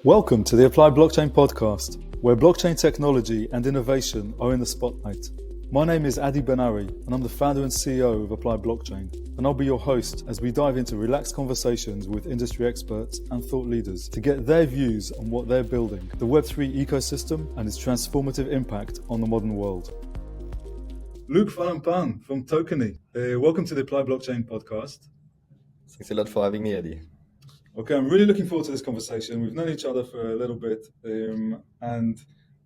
Welcome to the Applied Blockchain podcast, where blockchain technology and innovation are in the spotlight. My name is Ben Ari, and I'm the founder and CEO of Applied Blockchain, and I'll be your host as we dive into relaxed conversations with industry experts and thought leaders to get their views on what they're building, the Web3 ecosystem and its transformative impact on the modern world. Luc Falempin from Tokeny, welcome to the Applied Blockchain podcast. Thanks a lot for having me, Eddie. Okay, I'm really looking forward to this conversation. We've known each other for a little bit, and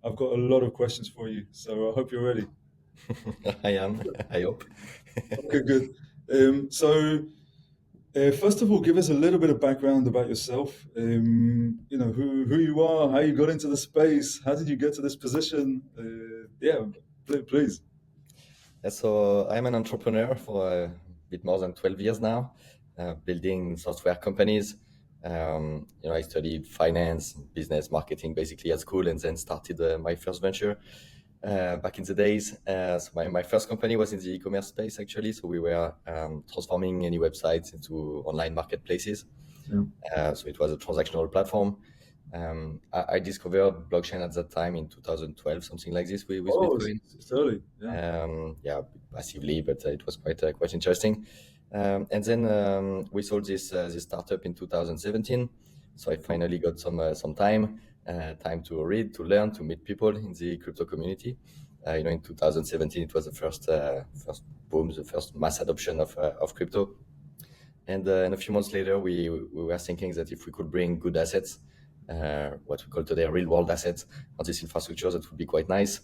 I've got a lot of questions for you, so I hope you're ready. I am, I hope. Okay, good. First of all, give us a little bit of background about yourself. Who you are, how you got into the space, how did you get to this position? Please. So I'm an entrepreneur for a bit more than 12 years now, building software companies. I studied finance, business, marketing basically at school, and then started my first venture back in the days. So my first company was in the e-commerce space actually. So we were transforming any websites into online marketplaces. Yeah. So it was a transactional platform. I discovered blockchain at that time in 2012, something like this with Bitcoin. It's early. Yeah, passively, but it was quite interesting. And then we sold this startup in 2017. So I finally got some time to read, to learn, to meet people in the crypto community. In 2017, it was the first boom, the first mass adoption of crypto. And a few months later, we were thinking that if we could bring good assets, what we call today real world assets, on this infrastructure, that would be quite nice.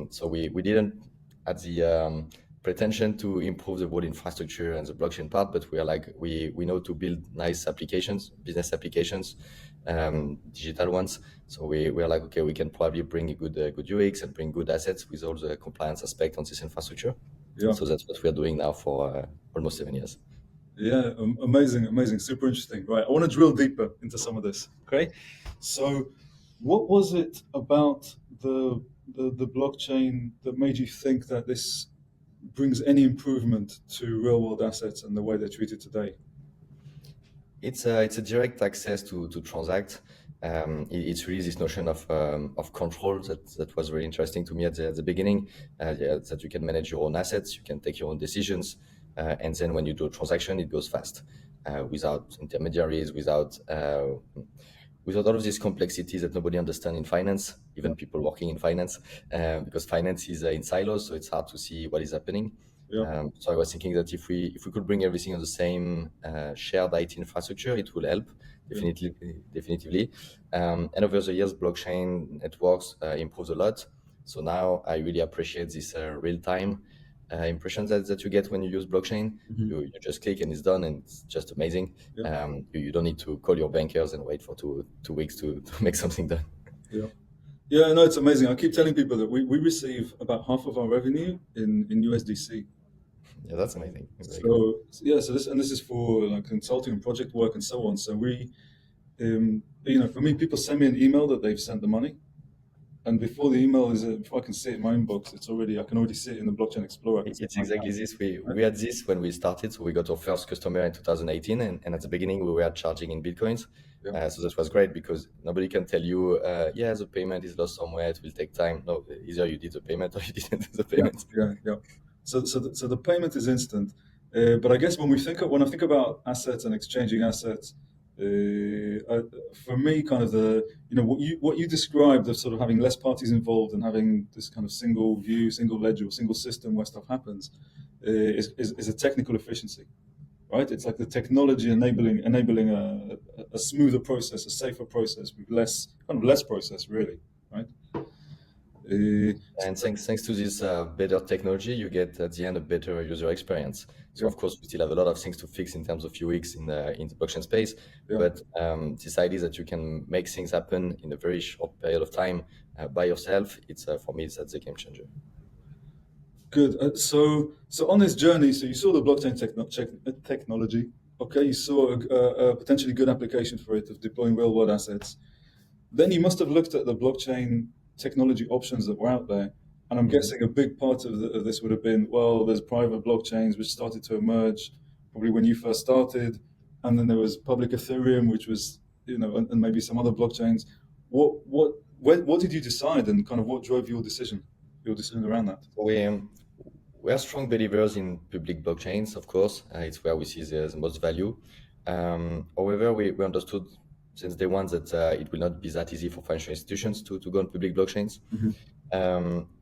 So we didn't at the pretension to improve the whole infrastructure and the blockchain part, but we are like, we know to build nice applications, business applications, digital ones. So we are like, okay, we can probably bring a good UX and bring good assets with all the compliance aspect on this infrastructure. Yeah. So that's what we are doing now for almost 7 years. Yeah, amazing, super interesting. Right, I want to drill deeper into some of this. Okay, so what was it about the blockchain that made you think that this brings any improvement to real world assets and the way they're treated today? It's a direct access to transact. It's really this notion of control that was really interesting to me at the beginning. That you can manage your own assets, you can take your own decisions, and then when you do a transaction, it goes fast, without intermediaries, without all of these complexities that nobody understands in finance, even people working in finance, because finance is in silos, so it's hard to see what is happening. Yeah. So I was thinking that if we could bring everything on the same shared IT infrastructure, it will help, definitively. And over the years, blockchain networks improved a lot. So now I really appreciate this real-time impressions that you get when you use blockchain. Mm-hmm. You just click and it's done, and it's just amazing. Yeah. You don't need to call your bankers and wait for two weeks to make something done. Yeah, no, it's amazing. I keep telling people that we receive about half of our revenue in USDC. Yeah, that's amazing. So this is for like consulting and project work and so on. So we, for me, people send me an email that they've sent the money. And before the email before I can see it in my inbox, I can already see it in the blockchain explorer. It's exactly this. We had this when we started. So we got our first customer in 2018, and at the beginning we were charging in Bitcoins. Yeah. So that was great because nobody can tell you, the payment is lost somewhere, it will take time. No, either you did the payment or you didn't do the payment. Yeah. So the payment is instant. But I guess when I think about assets and exchanging assets, for me, kind of what you described of sort of having less parties involved and having this kind of single view, single ledger, single system where stuff happens, is a technical efficiency, right? It's like the technology enabling a smoother process, a safer process with less process, really, right? And thanks to this better technology, you get at the end a better user experience. So of course we still have a lot of things to fix in terms of UX in the blockchain space, but this idea that you can make things happen in a very short period of time by yourself, it's for me that's a game changer. Good. So on this journey, so you saw the blockchain technology. Okay, you saw a potentially good application for it of deploying real world assets. Then you must have looked at the blockchain technology options that were out there. And I'm guessing a big part of this would have been, well, there's private blockchains which started to emerge probably when you first started. And then there was public Ethereum, which was and maybe some other blockchains. What did you decide, and kind of what drove your decision around that? We are strong believers in public blockchains, of course. It's where we see the most value. However, we understood since day one that it will not be that easy for financial institutions to go on public blockchains.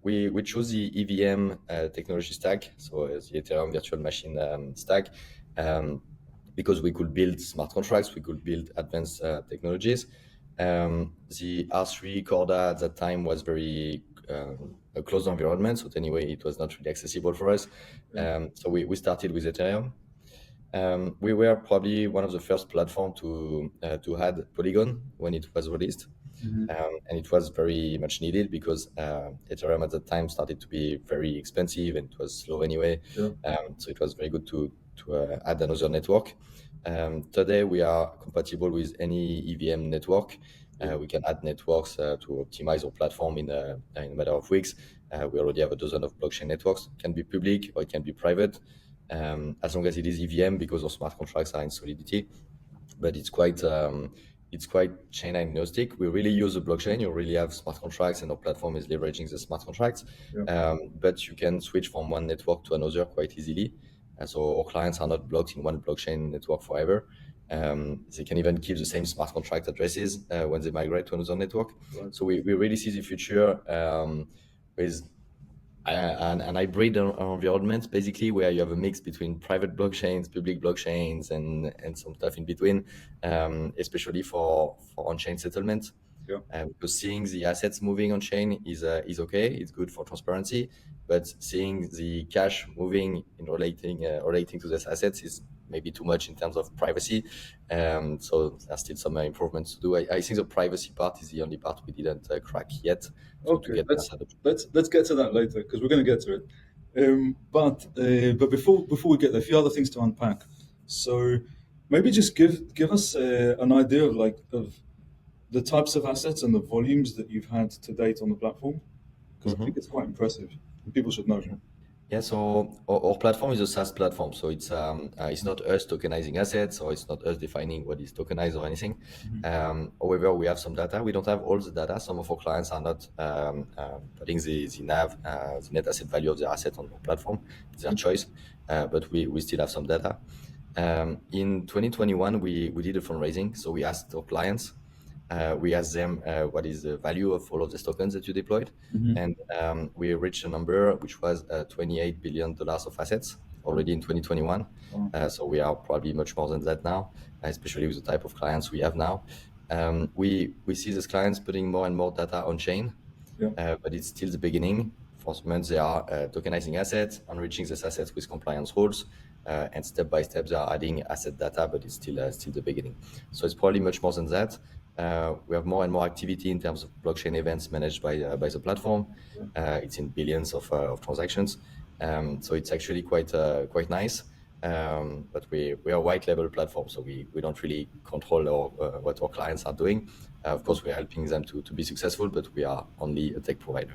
We chose the EVM technology stack, so the Ethereum virtual machine stack, because we could build smart contracts, we could build advanced technologies. The R3 Corda at that time was very a closed environment, so anyway, it was not really accessible for us. So we started with Ethereum. We were probably one of the first platforms to add Polygon when it was released. And it was very much needed because Ethereum at that time started to be very expensive and it was slow anyway. So it was very good to add another network. Today we are compatible with any EVM network. We can add networks to optimize our platform in a matter of weeks. We already have a dozen of blockchain networks. It can be public or it can be private, as long as it is EVM, because our smart contracts are in Solidity. But it's quite chain agnostic. We really use the blockchain. You really have smart contracts, and our platform is leveraging the smart contracts. But you can switch from one network to another quite easily. So our clients are not blocked in one blockchain network forever. They can even keep the same smart contract addresses when they migrate to another network. So we really see the future with an hybrid environment, basically, where you have a mix between private blockchains, public blockchains, and some stuff in between, especially for on-chain settlement. Because seeing the assets moving on chain is okay. It's good for transparency, but seeing the cash moving in relating to these assets is maybe too much in terms of privacy. So there's still some improvements to do. I think the privacy part is the only part we didn't crack yet. Okay, let's get to that later because we're going to get to it. But before we get there, a few other things to unpack. So maybe just give us an idea of the types of assets and the volumes that you've had to date on the platform, because I think it's quite impressive. And people should know. Yeah, so our platform is a SaaS platform, so it's not us tokenizing assets, or it's not us defining what is tokenized or anything. However, we have some data. We don't have all the data. Some of our clients are not putting the NAV, the net asset value of the asset on our platform. It's their choice, but we still have some data. In 2021, we did a fundraising, so we asked our clients. We asked them what is the value of all of these tokens that you deployed, and we reached a number which was $28 billion of assets already in 2021. So we are probably much more than that now, especially with the type of clients we have now. We see these clients putting more and more data on chain, but it's still the beginning. For some months they are tokenizing assets, enriching these assets with compliance rules, and step by step they are adding asset data, but it's still the beginning. So it's probably much more than that. We have more and more activity in terms of blockchain events managed by the platform. It's in billions of transactions, so it's actually quite nice. But we are a white label platform, so we don't really control what our clients are doing. Of course, we're helping them to be successful, but we are only a tech provider.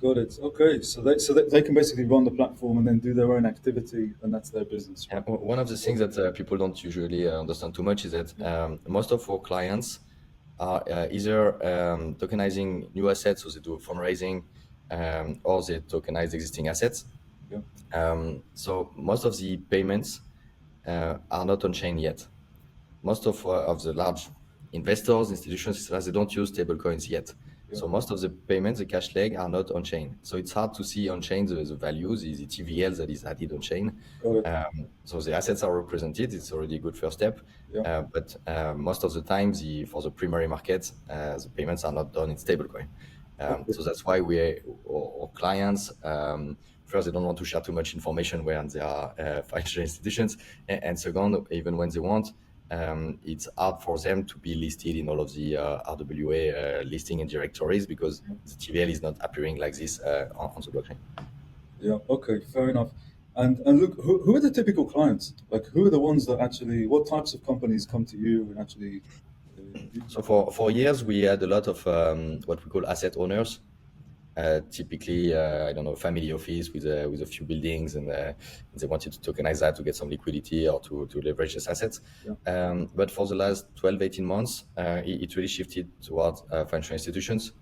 Got it. Okay, so they can basically run the platform and then do their own activity, and that's their business. Right? One of the things that people don't usually understand too much is that most of our clients are either tokenizing new assets, so they do fundraising, or they tokenize existing assets. So most of the payments are not on chain yet. Most of the large investors, institutions, they don't use stablecoins yet. So most of the payments, the cash leg, are not on chain. So it's hard to see on chain the values, the TVL that is added on chain. So the assets are represented. It's already a good first step. But most of the time, for the primary markets, the payments are not done in stablecoin. So that's why our clients, first, they don't want to share too much information when they are financial institutions, and second, even when they want, it's hard for them to be listed in all of the RWA listing and directories because the TVL is not appearing like this on the blockchain. Yeah, okay, fair enough. And look, who are the typical clients? Like, who are the ones that actually, what types of companies come to you and actually... So for years, we had a lot of what we call asset owners. typically, I don't know, family office with a few buildings, and they wanted to tokenize that to get some liquidity or to leverage this assets. Yeah. But for the last 12, 18 months, it really shifted towards financial institutions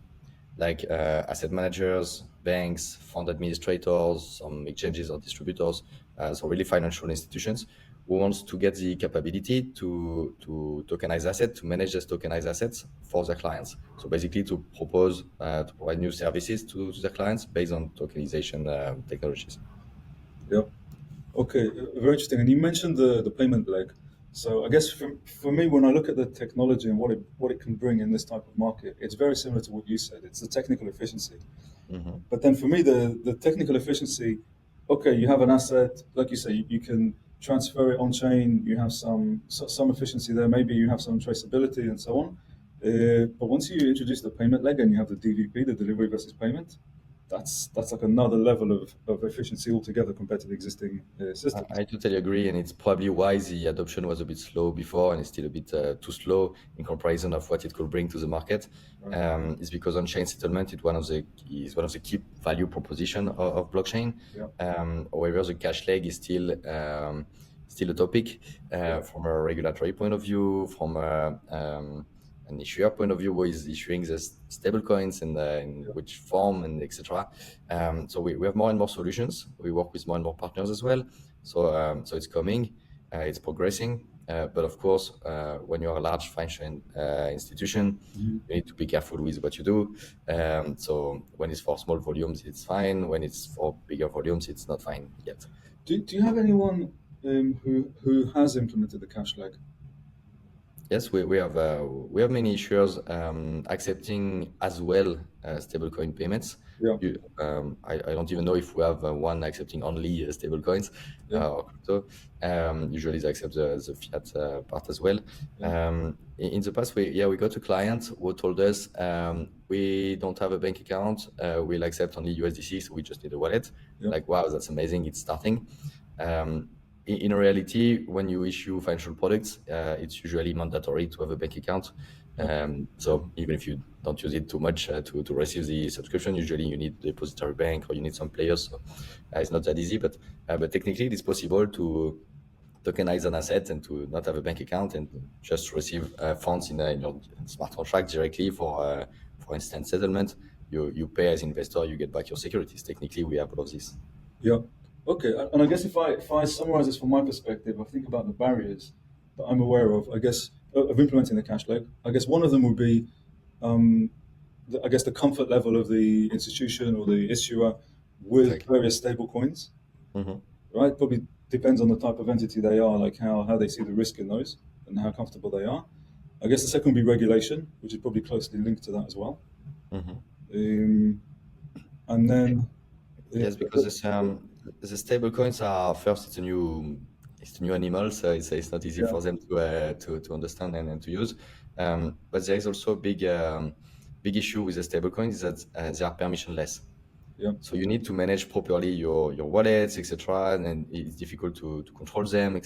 like asset managers, banks, fund administrators, some exchanges or distributors, so really financial institutions who wants to get the capability to tokenize assets, to manage these tokenized assets for their clients. So basically to propose, to provide new services to their clients based on tokenization technologies. Yeah. Okay, very interesting. And you mentioned the payment leg. So I guess for me, when I look at the technology and what it can bring in this type of market, it's very similar to what you said. It's the technical efficiency. Mm-hmm. But then for me, the technical efficiency, okay, you have an asset, like you say, you can transfer it on chain. You have some efficiency there. Maybe you have some traceability and so on. But once you introduce the payment leg and you have the DVP, the delivery versus payment, that's like another level of efficiency altogether compared to the existing systems. I totally agree, and it's probably why the adoption was a bit slow before, and it's still a bit too slow in comparison of what it could bring to the market. Right. Is because on-chain settlement is one of the key value proposition of blockchain. Yeah. However, the cash leg is still a topic Yeah. from a regulatory point of view, from an issuer point of view, who is issuing the stable coins and in Yeah. which form and etc. So we have more and more solutions. We work with more and more partners as well. So it's coming, it's progressing. But of course, when you're a large financial institution, Mhm. you need to be careful with what you do. So when it's for small volumes, it's fine. When it's for bigger volumes, it's not fine yet. Do you have anyone who has implemented the cash leg? Yes, we have many issuers accepting as well stablecoin payments. Yeah. I don't even know if we have one accepting only stablecoins Yeah. or crypto. Usually they accept the fiat part as well. Yeah. In the past, we got a client who told us we don't have a bank account. We'll accept only USDC, so we just need a wallet. Yeah. Like, wow, that's amazing. It's starting. In reality, when you issue financial products, it's usually mandatory to have a bank account. So even if you don't use it too much to receive the subscription, usually you need a depository bank or you need some players. So it's not that easy, but technically it is possible to tokenize an asset and to not have a bank account and just receive funds in your smart contract directly for instant settlement. You pay as investor, you get back your securities. Technically, we have all of this. Yeah. Okay. And I guess if I summarize this from my perspective, I think about the barriers that I'm aware of. I guess of implementing the cash leg. I guess one of them would be, um, I guess the comfort level of the institution or the issuer with Exactly. various stable coins. Mhm. Right. Probably depends on the type of entity they are, like how they see the risk in those and how comfortable they are. I guess the second would be regulation, which is probably closely linked to that as well. Mhm. Um, and then, Yes, because the stable coins are first. It's a new animal, so it's not easy yeah, for them to understand and to use. But there is also a big issue with the stable coins is that they are permissionless. yeah, So you need to manage properly your wallets, etc. And it's difficult to control them.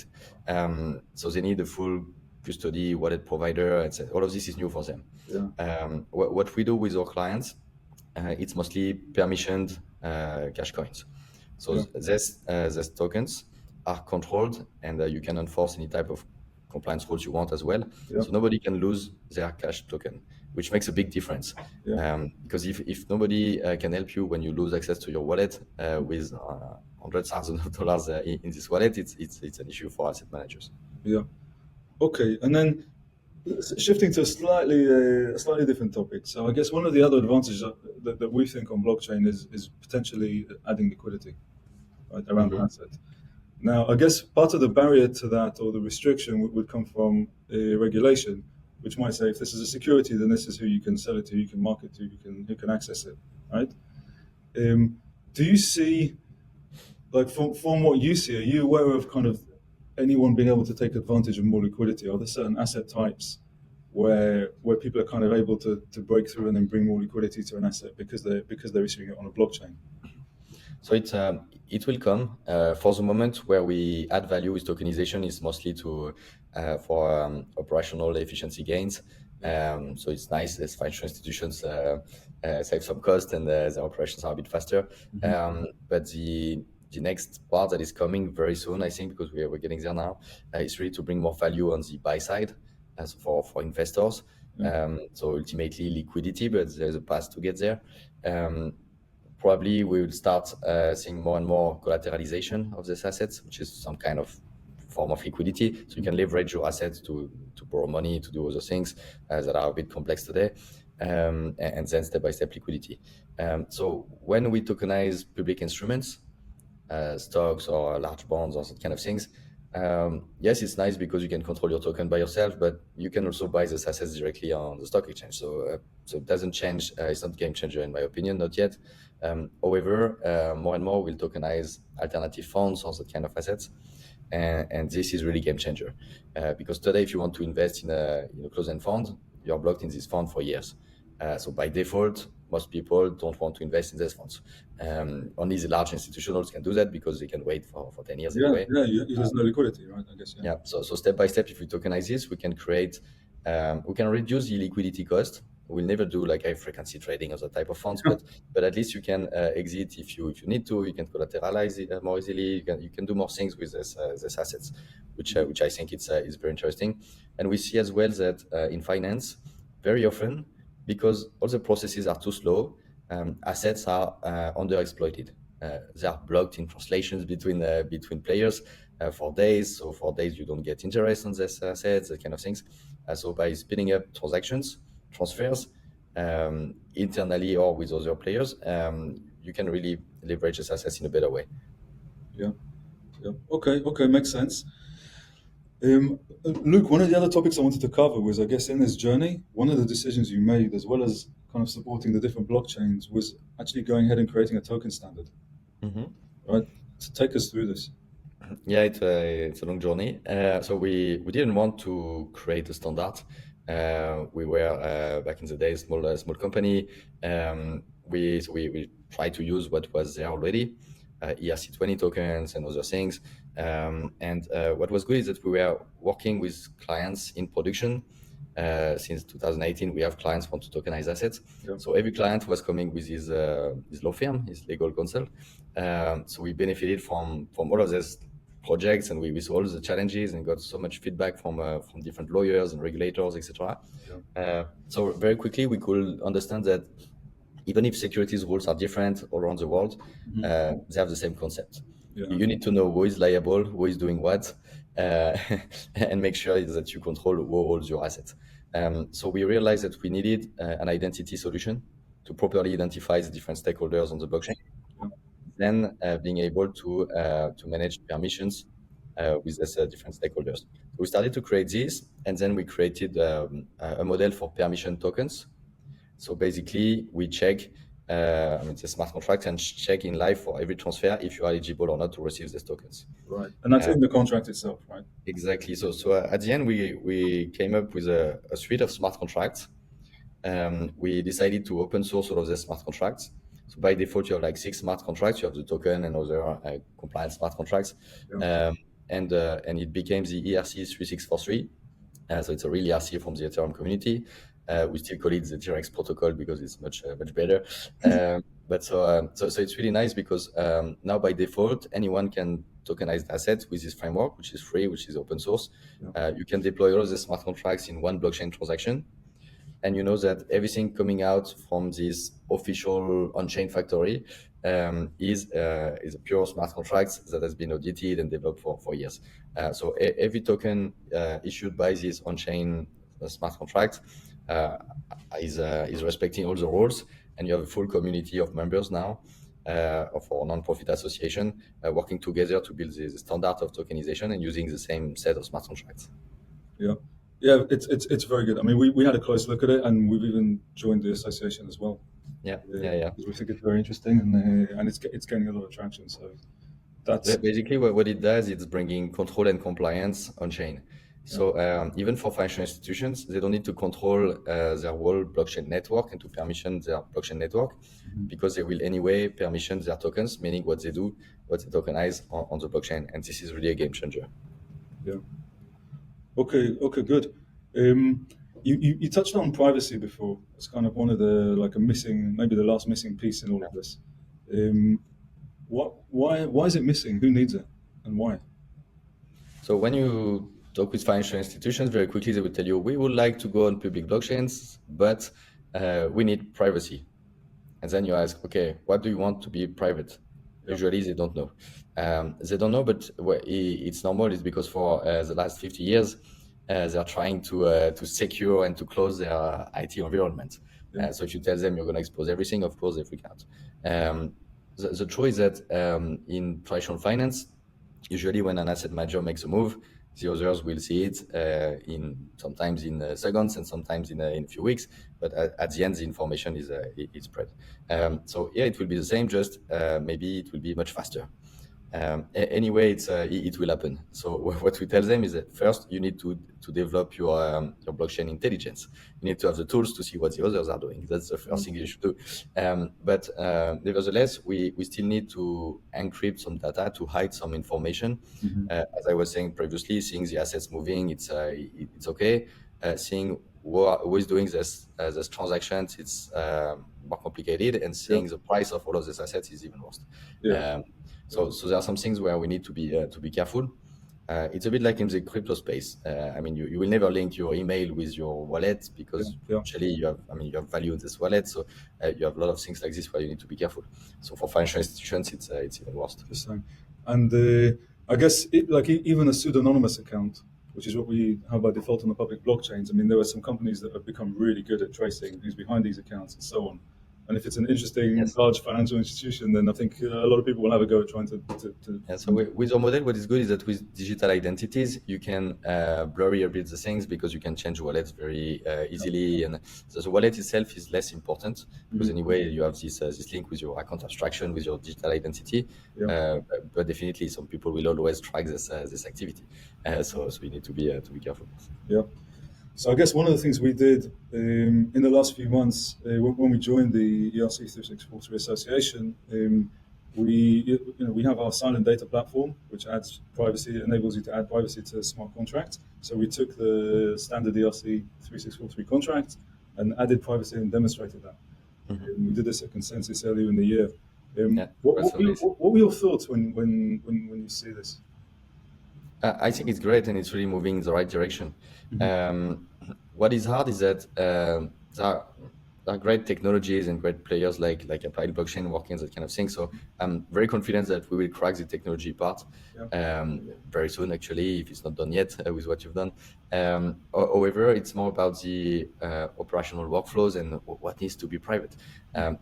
So they need a full custody wallet provider. All of this is new for them. yeah, What we do with our clients, it's mostly permissioned cash coins. So yeah, these tokens are controlled, and you can enforce any type of compliance rules you want as well. yeah, So nobody can lose their cash token, which makes a big difference. yeah, Because if nobody can help you when you lose access to your wallet with hundreds of thousands of dollars in this wallet, it's an issue for asset managers. yeah. Okay. And then shifting to a slightly different topic. So I guess one of the other advantages that we think on blockchain is potentially adding liquidity, right, around an Mhm. asset. Now, I guess part of the barrier to that or the restriction would come from regulation, which might say if this is a security, then this is who you can sell it to, you can market to, who can access it, right? Do you see, like, from what you see, are you aware of kind of anyone being able to take advantage of more liquidity? Are there certain asset types where people are kind of able to break through and then bring more liquidity to an asset because they're issuing it on a blockchain? So it will come. For the moment, where we add value with tokenization is mostly to for operational efficiency gains. So it's nice as financial institutions save some cost and their operations are a bit faster. But the next part that is coming very soon, I think, because we're getting there now, is really to bring more value on the buy side as for investors. So ultimately liquidity, but there's a path to get there. Probably we will start seeing more and more collateralization of these assets, which is some kind of form of liquidity. So you can leverage your assets to borrow money, to do other things that are a bit complex today, and then step-by-step liquidity. So when we tokenize public instruments, stocks or large bonds or that kind of things, yes, it's nice because you can control your token by yourself, but you can also buy these assets directly on the stock exchange. So it doesn't change. It's not a game changer in my opinion, not yet. However, more and more will tokenize alternative funds or that kind of assets. And this is really game changer because today, if you want to invest in a closed-end fund, you're blocked in this fund for years. So by default, most people don't want to invest in these funds. Only the large institutionals can do that because they can wait for 10 years anyway. There's no liquidity, right? I guess. Yeah. So step by step, if we tokenize this, we can create, we can reduce the liquidity cost. We'll never do like high frequency trading of that type of funds, but at least you can exit if you need to. You can collateralize it more easily. You can do more things with this assets, which I think is very interesting. And we see as well that in finance, very often, because all the processes are too slow, assets are underexploited. They are blocked in translations between players for days. So for days you don't get interest on these assets, that kind of things. So by speeding up transfers internally or with other players, you can really leverage these assets in a better way. Yeah. Okay, makes sense. Luke, one of the other topics I wanted to cover was, I guess, in this journey, one of the decisions you made, as well as kind of supporting the different blockchains, was actually going ahead and creating a token standard. Right? To take us through this. Yeah, it's a long journey. So we didn't want to create a standard. We were back in the day small company. We tried to use what was there already, ERC20 tokens and other things. And what was good is that we were working with clients in production. Since 2018, we have clients want to tokenize assets. Yeah. So every client was coming with his law firm, his legal counsel. So we benefited from all of this projects, and we saw all the challenges and got so much feedback from different lawyers and regulators, etc. So very quickly we could understand that even if securities rules are different all around the world, they have the same concept. Yeah. You need to know who is liable, who is doing what, and make sure that you control who holds your assets. So we realized that we needed an identity solution to properly identify the different stakeholders on the blockchain. Then being able to manage permissions with these different stakeholders. So we started to create this, and then we created a model for permission tokens. So basically, we check it's a smart contract and check in live for every transfer if you are eligible or not to receive these tokens. Right, and that's in the contract itself, right? Exactly. So at the end, we came up with a suite of smart contracts. We decided to open source all of the smart contracts. So by default, you have like 6 smart contracts. You have the token and other compliant smart contracts. Yeah. And it became the ERC 3643. So it's a real ERC from the Ethereum community. We still call it the TRX protocol because it's much better. But so it's really nice because now by default, anyone can tokenize the asset with this framework, which is free, which is open source. You can deploy all of the smart contracts in one blockchain transaction. And you know that everything coming out from this official on-chain factory is a pure smart contract that has been audited and developed for years. So every token issued by this on-chain smart contract is respecting all the rules, and you have a full community of members now of our non-profit association working together to build the standard of tokenization and using the same set of smart contracts. Yeah, it's very good. I mean, we had a close look at it, and we've even joined the association as well. Yeah. Because we think it's very interesting, and it's gaining a lot of traction. So that's basically what it does. It's bringing control and compliance on chain. So even for financial institutions, they don't need to control their whole blockchain network and to permission their blockchain network, because they will anyway permission their tokens, meaning what they do, what they tokenize on the blockchain. And this is really a game changer. Yeah. Okay. Okay. Good. Um, you touched on privacy before. It's kind of one of the like a missing, maybe the last missing piece in all of this. Um, why is it missing? Who needs it, and why? So when you talk with financial institutions, very quickly they will tell you, we would like to go on public blockchains, but we need privacy. And then you ask, okay, what do you want to be private? Yeah. Usually they don't know. They don't know, but it's normal. It's because for the last 50 years, they're trying to secure and to close their IT environment. Yeah. So if you tell them you're going to expose everything, of course they freak out. The truth is that in traditional finance, usually when an asset manager makes a move, the others will see it in sometimes in seconds and sometimes in a few weeks. But at the end, the information is spread. So yeah, it will be the same, just maybe it will be much faster. Anyway, it will happen. So what we tell them is that first you need to develop your blockchain intelligence. You need to have the tools to see what the others are doing. That's the first thing you should do. But nevertheless, we still need to encrypt some data to hide some information. As I was saying previously, seeing the assets moving, it's okay. Seeing who is doing this transactions, it's more complicated, and seeing the price of all of these assets is even worse. Yeah. So there are some things where we need to be careful. It's a bit like in the crypto space. I mean, you will never link your email with your wallet, because actually you have value in this wallet. So you have a lot of things like this where you need to be careful. So for financial institutions, it's even worse. Interesting. And I guess even a pseudonymous account, which is what we have by default on the public blockchains. I mean, there are some companies that have become really good at tracing who's behind these accounts and so on. And if it's an interesting, Yes. large financial institution, then I think a lot of people will have a go at trying to. Yeah, so with our model, what is good is that with digital identities, you can blurry a bit the things, because you can change wallets very easily. And so the wallet itself is less important, because anyway, you have this link with your account abstraction, with your digital identity. But definitely, some people will always track this activity. So you need to be careful. Yeah. So I guess one of the things we did in the last few months when we joined the ERC 3643 Association, we have our silent data platform, which adds privacy, enables you to add privacy to smart contracts. So we took the standard ERC 3643 contract and added privacy and demonstrated that. We did this at Consensus earlier in the year. What were your thoughts when you see this? I think it's great, and it's really moving in the right direction. What is hard is that there are great technologies and great players like Applied Blockchain working on that kind of thing. So I'm very confident that we will crack the technology part very soon, actually, if it's not done yet with what you've done. However, it's more about the operational workflows and what needs to be private,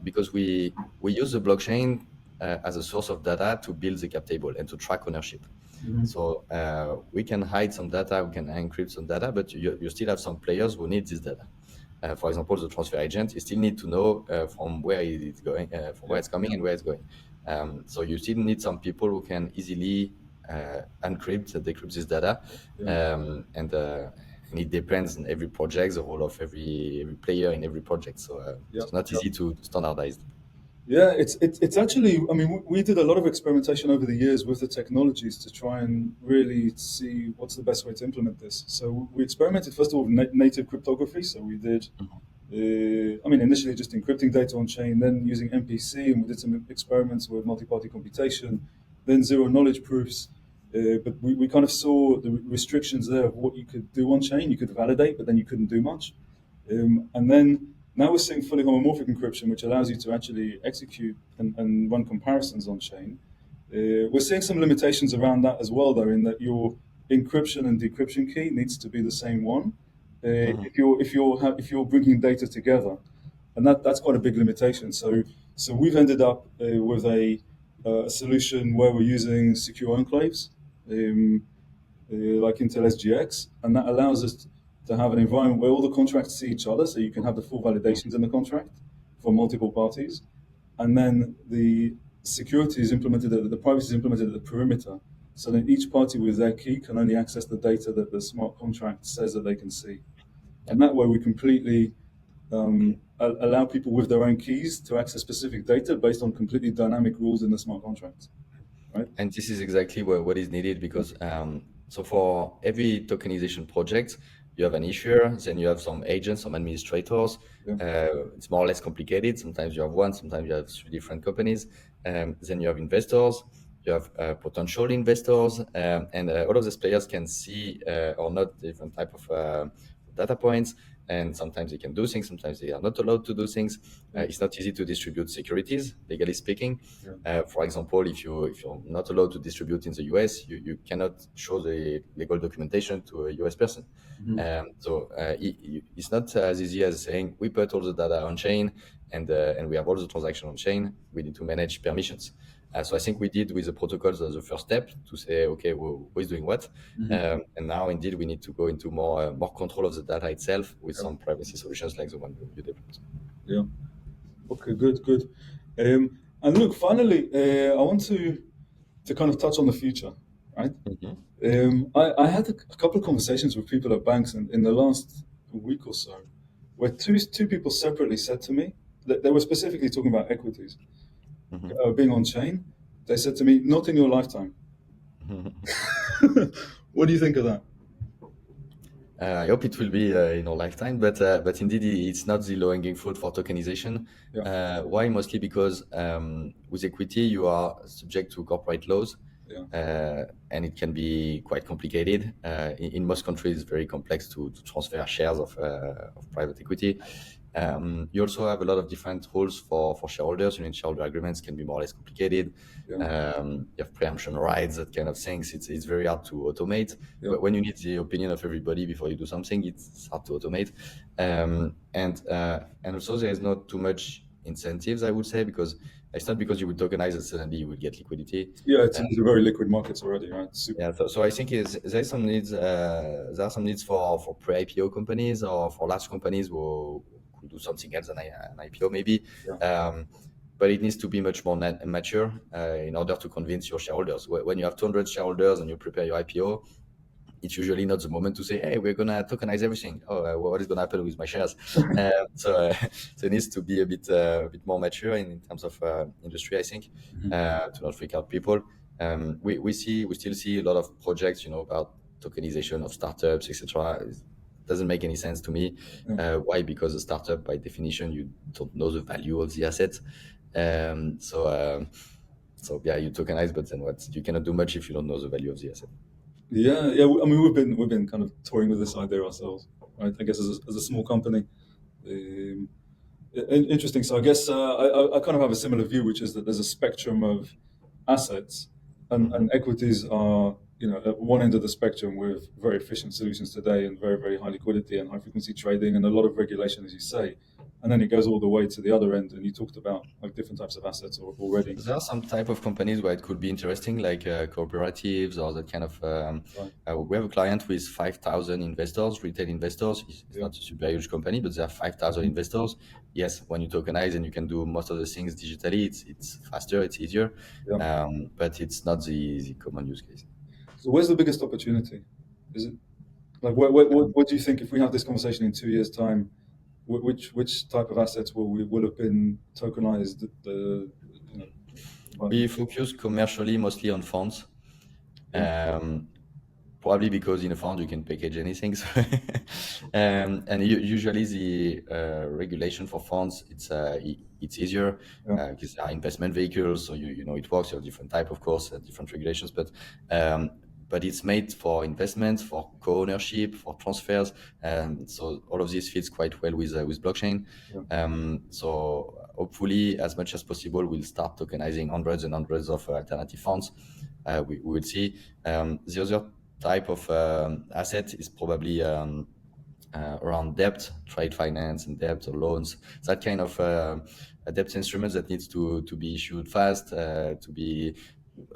because we use the blockchain as a source of data to build the cap table and to track ownership. So we can hide some data, we can encrypt some data, but you still have some players who need this data. For example, the transfer agent, you still need to know from where it's going, from where it's coming and where it's going. So you still need some people who can easily encrypt, decrypt this data, and it depends on every project, the role of every player in every project. So it's not easy to standardize. Yeah, it's actually, I mean, we did a lot of experimentation over the years with the technologies to try and really see what's the best way to implement this. So we experimented, first of all, with native cryptography. So we did, initially just encrypting data on chain, then using MPC, and we did some experiments with multi-party computation, then zero knowledge proofs. But we kind of saw the restrictions there of what you could do on chain. You could validate, but then you couldn't do much. And then now we're seeing fully homomorphic encryption, which allows you to actually execute and run comparisons on chain. We're seeing some limitations around that as well, though, in that your encryption and decryption key needs to be the same one if you're bringing data together, and that's quite a big limitation. So we've ended up with a solution where we're using secure enclaves, like Intel SGX, and that allows us to have an environment where all the contracts see each other, so you can have the full validations in the contract for multiple parties, and then the security is implemented, the privacy is implemented at the perimeter. so that each party with their key can only access the data that the smart contract says that they can see. Yeah. And that way we completely allow people with their own keys to access specific data based on completely dynamic rules in the smart contract, right? And this is exactly what is needed because so for every tokenization project, you have an issuer, then you have some agents, some administrators. Yeah. It's more or less complicated. Sometimes you have one, sometimes you have three different companies. Then you have investors, you have potential investors, and all of these players can see or not different type of data points. And sometimes they can do things, sometimes they are not allowed to do things. It's not easy to distribute securities, legally speaking. For example, if you're not allowed to distribute in the US, you cannot show the legal documentation to a US person. It's not as easy as saying we put all the data on chain and we have all the transactions on chain. We need to manage permissions. So I think we did with the protocols as the first step to say, okay, who is doing what? And now indeed we need to go into more control of the data itself with some privacy solutions like the one you developed. Yeah. Okay, good. And look, finally, I want to kind of touch on the future, right? I had a couple of conversations with people at banks in the last week or so, where two people separately said to me that they were specifically talking about equities being on chain. They said to me, "Not in your lifetime." What do you think of that? I hope it will be in our lifetime, but indeed it's not the low-hanging fruit for tokenization. Yeah. Why? Mostly because with equity you are subject to corporate laws, and it can be quite complicated. In most countries, it's very complex to transfer shares of private equity. You also have a lot of different rules for shareholders. Shareholder agreements can be more or less complicated. You have preemption rights, that kind of things. It's very hard to automate. But when you need the opinion of everybody before you do something, it's hard to automate. And also there is not too much incentives, I would say, because it's not because you will tokenize that suddenly you will get liquidity. Yeah, it's a very liquid markets already, right? Super. Yeah, so I think there's some needs. There are some needs for pre-IPO companies or for large companies who could do something else than an IPO maybe. But it needs to be much more mature in order to convince your shareholders. When you have 200 shareholders and you prepare your IPO, it's usually not the moment to say, "Hey, we're gonna tokenize everything." Oh, what is gonna happen with my shares? So it needs to be a bit more mature in terms of industry, I think, to not freak out people. We still see a lot of projects, about tokenization of startups, etc. It doesn't make any sense to me. Why? Because a startup, by definition, you don't know the value of the asset. So yeah, you tokenize, but then what? You cannot do much if you don't know the value of the asset. Yeah. I mean, we've been kind of toying with this idea ourselves, right? I guess as a small company. Interesting. So I guess I kind of have a similar view, which is that there's a spectrum of assets, and equities are at one end of the spectrum with very efficient solutions today and very, very high liquidity and high frequency trading and a lot of regulation, as you say. And then it goes all the way to the other end, and you talked about like different types of assets already. There are some type of companies where it could be interesting, like cooperatives or that kind of. We have a client with 5,000 investors, retail investors. It's not a super huge company, but there are 5,000 investors. Yes, when you tokenize and you can do most of the things digitally, it's faster, it's easier, but it's not the common use case. So where's the biggest opportunity? Is it like what do you think if we have this conversation in 2 years' time? Which type of assets will have been tokenized? We focus commercially mostly on funds. Probably because in a fund you can package anything. So and usually the regulation for funds, it's easier because there are investment vehicles, so you know it works. You have different type, of course, different regulations, but it's made for investments, for co-ownership, for transfers, so all of this fits quite well with blockchain. So hopefully, as much as possible, we'll start tokenizing hundreds and hundreds of alternative funds. We will see. The other type of asset is probably around debt, trade finance and debt or loans, that kind of debt instruments that needs to be issued fast, to be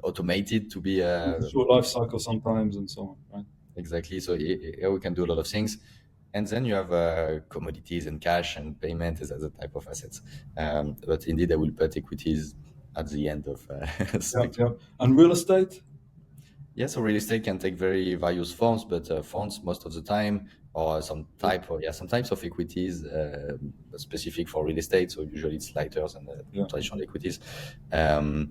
automated, to be short life cycle sometimes and so on, right? Exactly. So here we can do a lot of things. And then you have commodities and cash and payment as a type of assets. But indeed, I will put equities at the end of spectrum. And real estate? Yeah, so real estate can take very various forms, but funds most of the time, or some types of equities specific for real estate. So usually it's lighters and Yeah. traditional equities, um,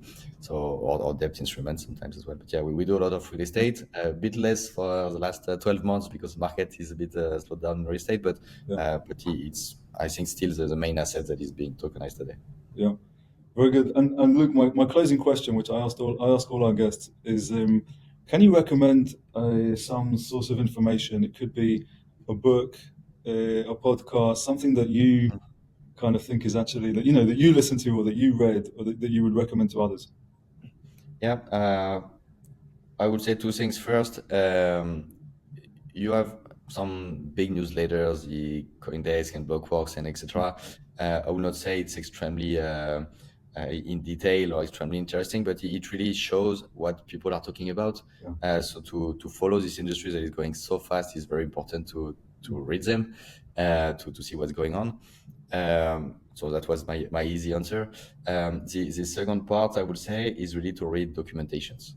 or debt instruments sometimes as well. But yeah, we do a lot of real estate, a bit less for the last 12 months because the market is a bit slowed down in real estate. But Yeah. it's, I think, still the main asset that is being tokenized today. Yeah. Very good. And Luke, my closing question, which I ask all our guests, is can you recommend some source of information? It could be a book, a podcast, something that you kind of think is actually that that you listen to or that you read or that you would recommend to others. Yeah, I would say two things. First, you have some big newsletters, the CoinDesk and Blockworks and etc. I will not say it's extremely in detail or extremely interesting, but it really shows what people are talking about. Yeah. So to follow this industry that is going so fast is very important to read them, to see what's going on. So that was my easy answer. The second part I would say is really to read documentations.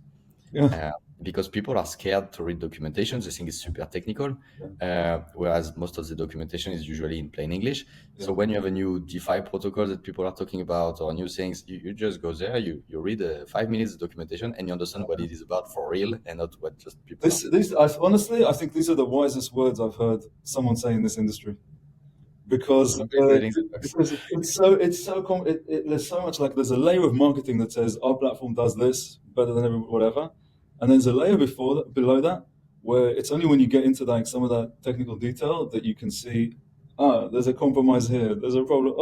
Yeah. Because people are scared to read documentation. They think it's super technical, whereas most of the documentation is usually in plain English. So when you have a new DeFi protocol that people are talking about or new things, you just go there, you read 5 minutes of documentation and you understand what it is about for real and not what just people Honestly, I think these are the wisest words I've heard someone say in this industry. Because there's so much, like, there's a layer of marketing that says our platform does this better than everyone, whatever, and there's a layer below that where it's only when you get into like some of that technical detail that you can see, there's a compromise here, there's a problem,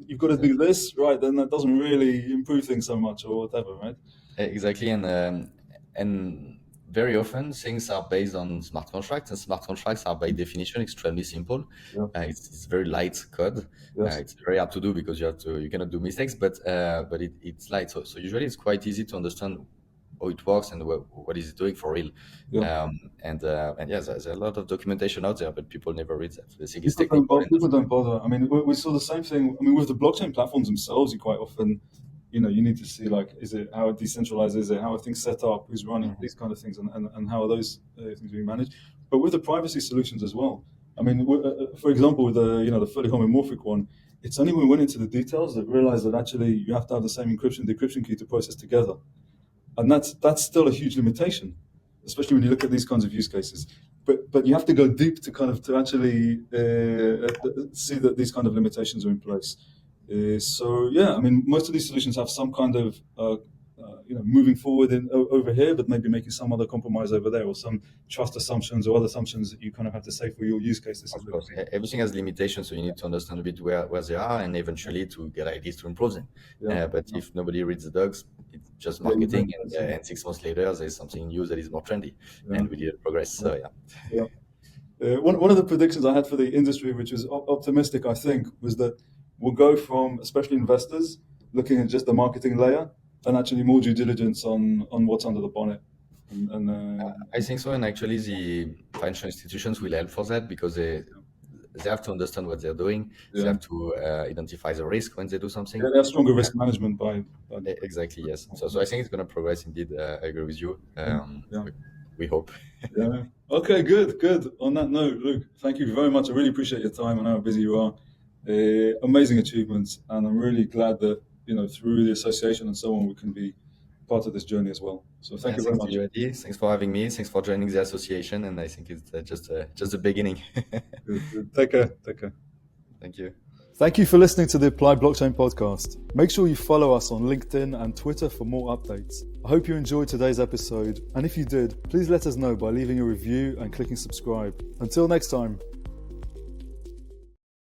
you've got to do this, right, then that doesn't really improve things so much or whatever, right? Exactly, and very often things are based on smart contracts, and smart contracts are by definition extremely simple. Yeah. It's very light code. Yes. It's very hard to do because you cannot do mistakes, but it's light. So usually it's quite easy to understand how it works and what is it doing for real. Yeah. And yeah, there's a lot of documentation out there, but people never read that. They think it's technical. People don't bother. I mean, we saw the same thing. I mean, with the blockchain platforms themselves, you quite often, you need to see, like, is it, how decentralized is it, how are things set up, who's running these kind of things, and how are those things being managed. But with the privacy solutions as well. I mean, for example, with the fully homomorphic one, it's only when we went into the details that realized that actually you have to have the same decryption key to process together, and that's still a huge limitation, especially when you look at these kinds of use cases. But you have to go deep to actually see that these kind of limitations are in place. So yeah, I mean, most of these solutions have some kind of moving forward over here, but maybe making some other compromise over there, or some trust assumptions or other assumptions that you kind of have to say for your use cases. Of course, everything has limitations, so you need to understand a bit where they are, and eventually to get ideas to improve them. But if nobody reads the docs, it's just marketing, and 6 months later there's something new that is more trendy, and we didn't progress. So yeah. One of the predictions I had for the industry, which was optimistic, I think, was that we'll go from, especially investors, looking at just the marketing layer and actually more due diligence on what's under the bonnet. I think so, and actually the financial institutions will help for that because they have to understand what they're doing. They have to identify the risk when they do something. They have stronger risk management by exactly, yes. So I think it's going to progress indeed. I agree with you. We hope. Okay, good. On that note, Luc, thank you very much. I really appreciate your time. I know how busy you are. Amazing achievements, and I'm really glad that through the association and so on, we can be part of this journey as well. So thank you very much. Thanks for having me. Thanks for joining the association, and I think it's just the beginning. Good. Take care. Thank you. Thank you for listening to the Applied Blockchain podcast. Make sure you follow us on LinkedIn and Twitter for more updates. I hope you enjoyed today's episode, and if you did, please let us know by leaving a review and clicking subscribe. Until next time.